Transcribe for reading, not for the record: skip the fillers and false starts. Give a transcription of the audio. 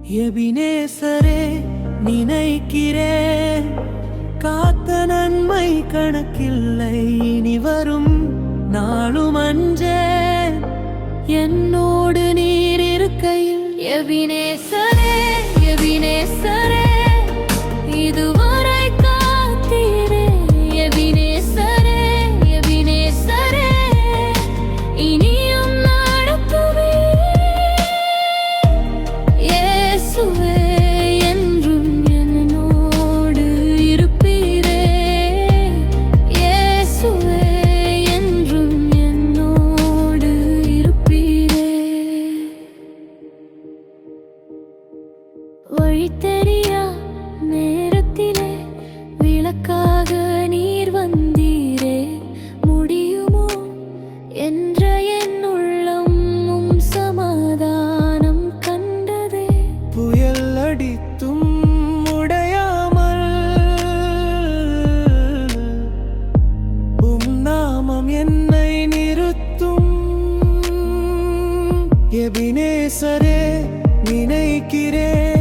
எபினேசரே நினைக்கிறேன், காத்த நன்மை கணக்கில்லை. இனி வரும் நாளும் அஞ்சேன், என்னோடு நீர் இருக்கையில். எபினேசரே எபினேசரே, இதுவரை காத்தீரே. எபினேசரே எபினேசரே, இனியும் நடத்துவீர். இயேசுவே என்றும் என்னோடு இருப்பீரே. இயேசுவே என்றும் என்னோடு இருப்பீரே. வழி தெரியா நேரத்திலே விளக்காக நீர் வந்தீரே. முடியுமோ என்ற என் உள்ளமும் சமாதானம் கண்டதே. புயல் அடித்தும் உடையாமல் நாமம் என்னை நிறுத்தும். எபினேசரே நினைக்கிறேன்,